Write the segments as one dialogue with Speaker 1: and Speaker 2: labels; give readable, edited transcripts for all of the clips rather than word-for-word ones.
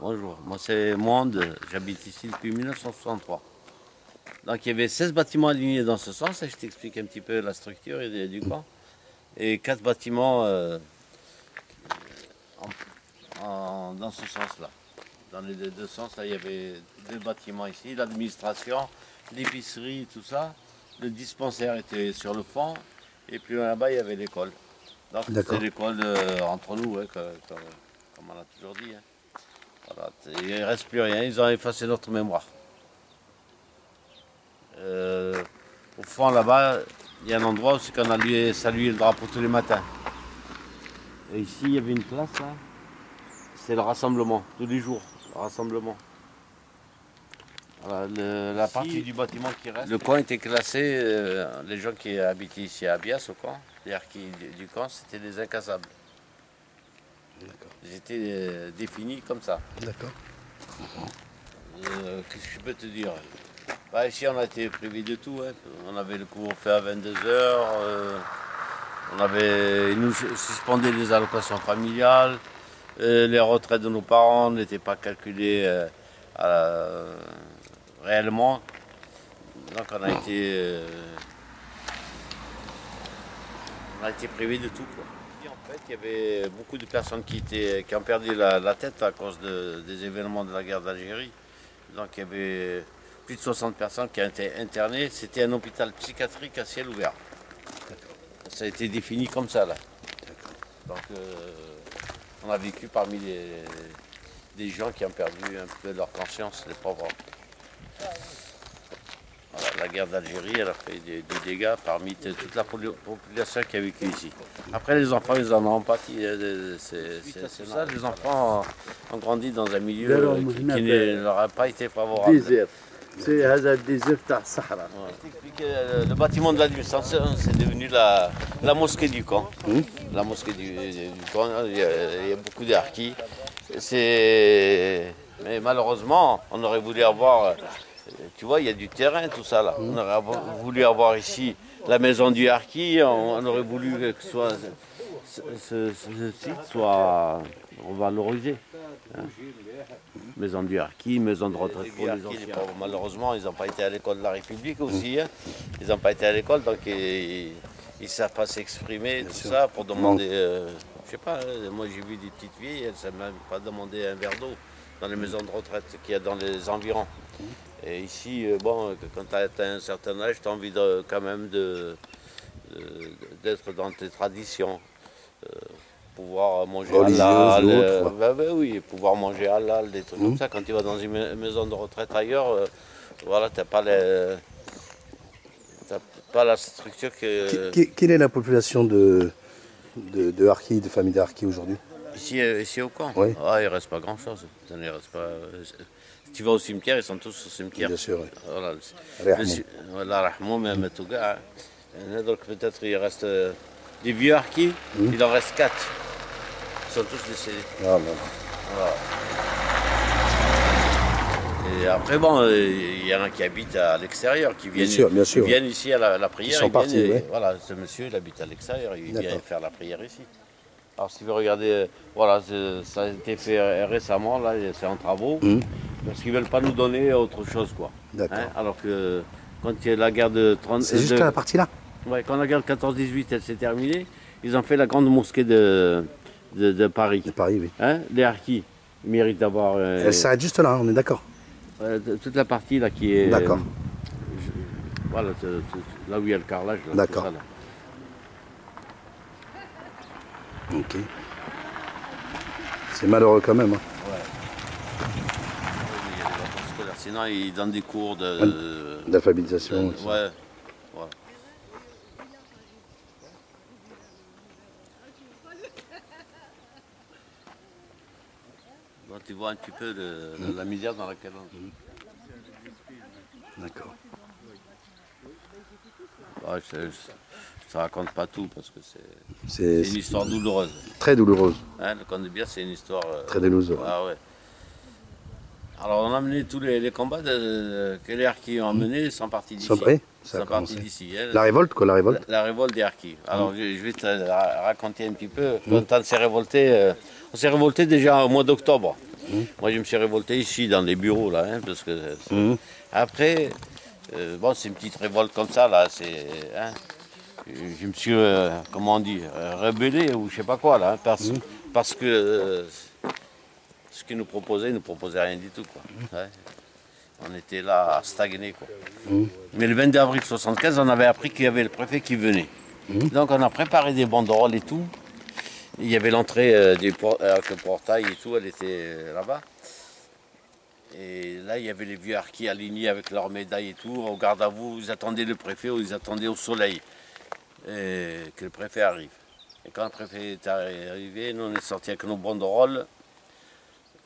Speaker 1: Bonjour, moi c'est Monde, j'habite ici depuis 1963. Donc il y avait 16 bâtiments alignés dans ce sens, et je t'explique un petit peu la structure du camp. Et 4 bâtiments dans ce sens-là. Dans les deux sens, là, il y avait 2 bâtiments ici, l'administration, l'épicerie, tout ça. Le dispensaire était sur le fond, et plus là-bas, il y avait l'école. Donc c'était l'école entre nous, ouais, comme on a toujours dit. Hein. Voilà, il ne reste plus rien, ils ont effacé notre mémoire. Au fond là-bas, il y a un endroit où c'est qu'on a salué le drapeau tous les matins. Et ici, il y avait une place là, c'est le rassemblement, tous les jours, le rassemblement. Voilà, la partie du bâtiment qui reste. Le coin était classé, les gens qui habitaient ici à Bias au camp, les harkis du camp, c'était des incassables. Ils étaient définis comme ça.
Speaker 2: D'accord.
Speaker 1: Qu'est-ce que je peux te dire? Bah, ici, on a été privé de tout. Hein. On avait le couvre-feu à 22 h. Ils nous suspendaient les allocations familiales. Les retraites de nos parents n'étaient pas calculées réellement. Donc on a été privé de tout, quoi. En fait, il y avait beaucoup de personnes qui ont perdu la tête à cause des événements de la guerre d'Algérie. Donc il y avait plus de 60 personnes qui ont été internées. C'était un hôpital psychiatrique à ciel ouvert. Ça a été défini comme ça, là. Donc on a vécu parmi des gens qui ont perdu un peu leur conscience, les pauvres. Voilà, la guerre d'Algérie, elle a fait des dégâts parmi toute la population qui a vécu ici. Après, les enfants, ils en ont pâti. C'est ça, les enfants ont grandi dans un milieu qui ne leur a pas été favorable.
Speaker 3: C'est le désert de la Sahara.
Speaker 1: Le bâtiment de l'administration, c'est devenu la mosquée du camp. La mosquée du camp, il y a beaucoup de harkis. Mais malheureusement, on aurait voulu avoir... Tu vois, il y a du terrain, tout ça là. On aurait voulu avoir ici la maison du harki, on aurait voulu que ce site soit revalorisé. Hein. Maison du harki, maison de retraite pour les anciens. Malheureusement, ils n'ont pas été à l'école de la République aussi. Hein. Ils n'ont pas été à l'école, donc ils ne savent pas s'exprimer, tout ça, pour demander... je sais pas, moi j'ai vu des petites filles, elles ne savent même pas demander un verre d'eau dans les maisons de retraite qu'il y a dans les environs. Et ici, bon, quand tu as atteint un certain âge, tu as envie quand même d'être dans tes traditions. Pouvoir manger halal, oui, pouvoir manger halal, des trucs comme ça. Quand tu vas dans une maison de retraite ailleurs, voilà, tu n'as pas la structure que...
Speaker 2: Quelle est la population de harkis, de familles d'harkis aujourd'hui?
Speaker 1: Ici au camp,
Speaker 2: oui.
Speaker 1: Ah, il ne reste pas grand-chose. Si tu vas au cimetière, ils sont tous au cimetière.
Speaker 2: Bien sûr, oui.
Speaker 1: Voilà, peut-être il reste des vieux harkis, il en reste 4. Ils sont tous décédés.
Speaker 2: Ah, bon.
Speaker 1: Voilà. Et après, bon, il y en a qui habitent à l'extérieur, qui viennent,
Speaker 2: bien sûr,
Speaker 1: viennent ici à la prière.
Speaker 2: Ils sont partis, oui.
Speaker 1: Voilà, ce monsieur, il habite à l'extérieur, il vient faire la prière ici. Alors si vous regardez, voilà, ça a été fait récemment, là, c'est en travaux, parce qu'ils ne veulent pas nous donner autre chose, quoi.
Speaker 2: D'accord.
Speaker 1: Hein, alors que quand il y a la guerre de 30...
Speaker 2: C'est juste la partie là?
Speaker 1: Ouais, quand la guerre de 14-18 elle s'est terminée, ils ont fait la grande mosquée de Paris. De
Speaker 2: Paris, oui.
Speaker 1: Hein, les harkis, ils méritent d'avoir...
Speaker 2: Elle s'arrête juste là, on est d'accord?
Speaker 1: Toute la partie là qui est...
Speaker 2: D'accord.
Speaker 1: Voilà, là où il y a le carrelage.
Speaker 2: D'accord. Ok. C'est malheureux quand même. Hein.
Speaker 1: Ouais. Sinon, ils donnent des cours
Speaker 2: d'alphabétisation.
Speaker 1: Ouais. Voilà. Bon, tu vois un petit peu la misère dans laquelle on vit.
Speaker 2: D'accord.
Speaker 1: Ouais, je ne raconte pas tout parce que c'est une histoire douloureuse.
Speaker 2: Très douloureuse.
Speaker 1: Hein, le camp de Bias, c'est une histoire...
Speaker 2: très douloureuse.
Speaker 1: Ah ouais. Alors on a mené tous les combats que les harkis ont menés, sont partis d'ici. Sont partis d'ici.
Speaker 2: La révolte, quoi, la révolte?
Speaker 1: La révolte des harkis. Alors je vais te raconter un petit peu. Quand on s'est révolté déjà au mois d'octobre. Moi, je me suis révolté ici, dans les bureaux, là, hein, parce que... Après, bon, c'est une petite révolte comme ça, là, c'est... Hein, je me suis, comment on dit, rebellé, ou je sais pas quoi, là, hein, parce que ce qu'ils nous proposaient rien du tout, quoi. Ouais. On était là à stagner, quoi. Mais le 22 avril 1975, on avait appris qu'il y avait le préfet qui venait. Donc on a préparé des banderoles et tout. Il y avait l'entrée avec le portail et tout, elle était là-bas. Et là, il y avait les vieux harkis alignés avec leurs médailles et tout. Au garde à vous, ils attendaient le préfet ou ils attendaient au soleil que le préfet arrive. Et quand le préfet est arrivé, nous on est sortis avec nos banderoles.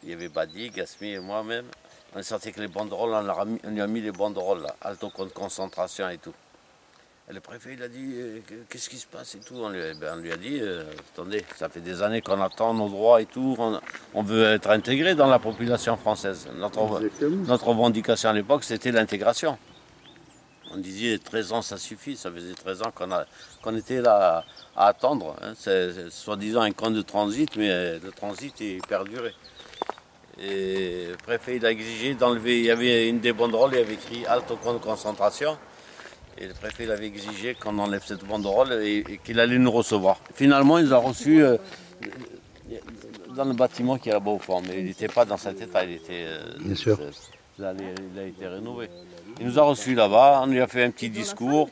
Speaker 1: Il y avait Badi, Gasmi et moi-même. On est sortis avec les banderoles, on lui a mis les banderoles là, alto contre concentration et tout. Et le préfet il a dit qu'est-ce qui se passe et tout. On lui a dit attendez, ça fait des années qu'on attend nos droits et tout, on veut être intégré dans la population française. Notre revendication à l'époque c'était l'intégration. On disait 13 ans ça suffit, ça faisait 13 ans qu'on était là à attendre. Hein. C'est soi-disant un camp de transit, mais le transit est perduré. Et le préfet il a exigé d'enlever, il y avait une des banderoles, il avait écrit alto contre concentration. Et le préfet il avait exigé qu'on enlève cette banderole et qu'il allait nous recevoir. Finalement, il nous a reçus dans le bâtiment qui est là-bas au fond, mais il n'était pas dans cet état, il était.
Speaker 2: Bien sûr.
Speaker 1: Il a été rénové. Il nous a reçus là-bas, on lui a fait un petit discours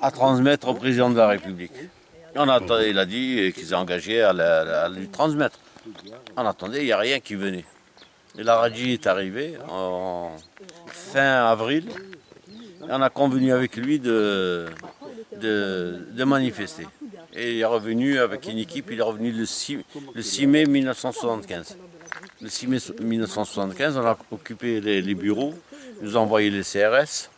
Speaker 1: à transmettre au président de la République. Il a dit qu'ils s'est engagé à lui transmettre. On attendait, il n'y a rien qui venait. Et la Radji est arrivé en fin avril. Et on a convenu avec lui de manifester. Et il est revenu avec une équipe, il est revenu le 6 mai 1975. Le 6 mai 1975, on a occupé les bureaux, ils nous ont envoyé les CRS.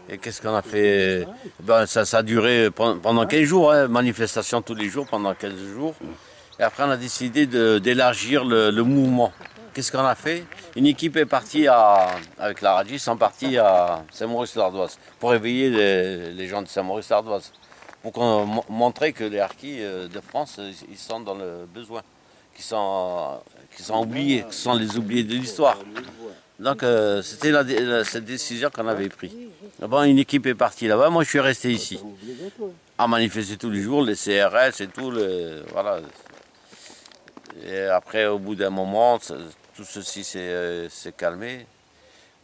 Speaker 1: Et qu'est-ce qu'on a fait? Ben, ça a duré pendant 15 jours, hein, manifestation tous les jours, pendant 15 jours. Et après, on a décidé d'élargir le mouvement. Qu'est-ce qu'on a fait? Une équipe est partie avec la Radji, sont partis à Saint-Maurice-l'Ardoise pour éveiller les gens de Saint-Maurice-l'Ardoise. Pour montrer que les harkis de France, ils sont dans le besoin, qu'ils sont oubliés, qu'ils sont les oubliés de l'histoire. Donc c'était cette décision qu'on avait prise. Bon, une équipe est partie là-bas, moi je suis resté ici, à manifester tous les jours, les CRS et tout, voilà. Et après, au bout d'un moment, tout ceci s'est calmé.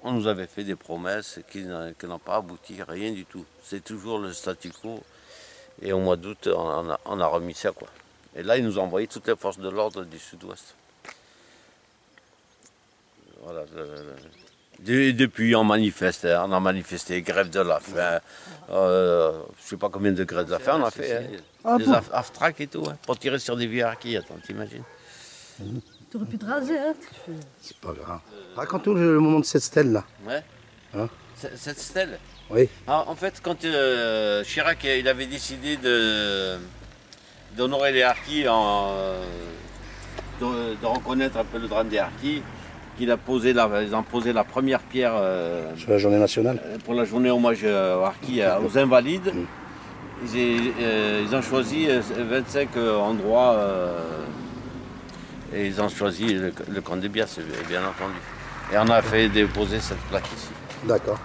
Speaker 1: On nous avait fait des promesses qui n'ont pas abouti, rien du tout. C'est toujours le statu quo. Et au mois d'août, on a remis ça, quoi. Et là, ils nous ont envoyé toutes les forces de l'ordre du sud-ouest. Voilà. Depuis, on manifeste. On a manifesté, grève de la faim. Je ne sais pas combien de grèves de la faim on a fait. Hein. Des aftraques et tout, hein, pour tirer sur des vieux harkis, attends, t'imagines?
Speaker 4: Tu aurais pu te raser, hein?
Speaker 2: C'est pas grave. Raconte-nous le moment de cette stèle-là.
Speaker 1: Ouais.
Speaker 2: Hein?
Speaker 1: Cette stèle?
Speaker 2: Oui.
Speaker 1: Alors, en fait, quand Chirac il avait décidé d'honorer les harkis, de reconnaître un peu le drame des harkis, ils ont posé la première pierre
Speaker 2: Sur la journée nationale.
Speaker 1: Pour la journée hommage aux harkis, aux invalides. Ils ont choisi 25 endroits et ils ont choisi le camp de Bias, bien entendu. Et on a fait déposer cette plaque ici.
Speaker 2: D'accord.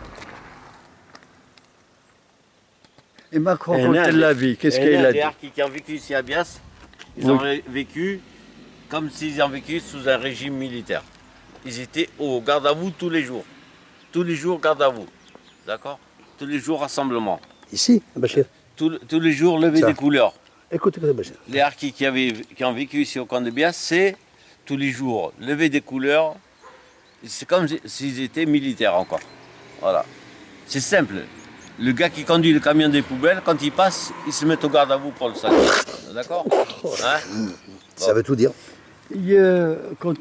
Speaker 3: Et Macron, quand il l'a vu, qu'est-ce qu'il a dit?
Speaker 1: Les harkis qui ont vécu ici à Bias, ils ont vécu comme s'ils ont vécu sous un régime militaire. Ils étaient au garde à vous tous les jours. Tous les jours, garde à vous. D'accord? Tous les jours, rassemblement.
Speaker 2: Ici, Bachir.
Speaker 1: Tous les jours, lever des couleurs.
Speaker 2: Écoute, Bachir.
Speaker 1: Les harkis qui ont vécu ici au camp de Bias, c'est tous les jours lever des couleurs. C'est comme s'ils étaient militaires encore. Voilà. C'est simple. Le gars qui conduit le camion des poubelles, quand il passe, il se met au garde à vous pour le saluer. D'accord? Hein?
Speaker 2: Ça veut tout dire.
Speaker 3: Quand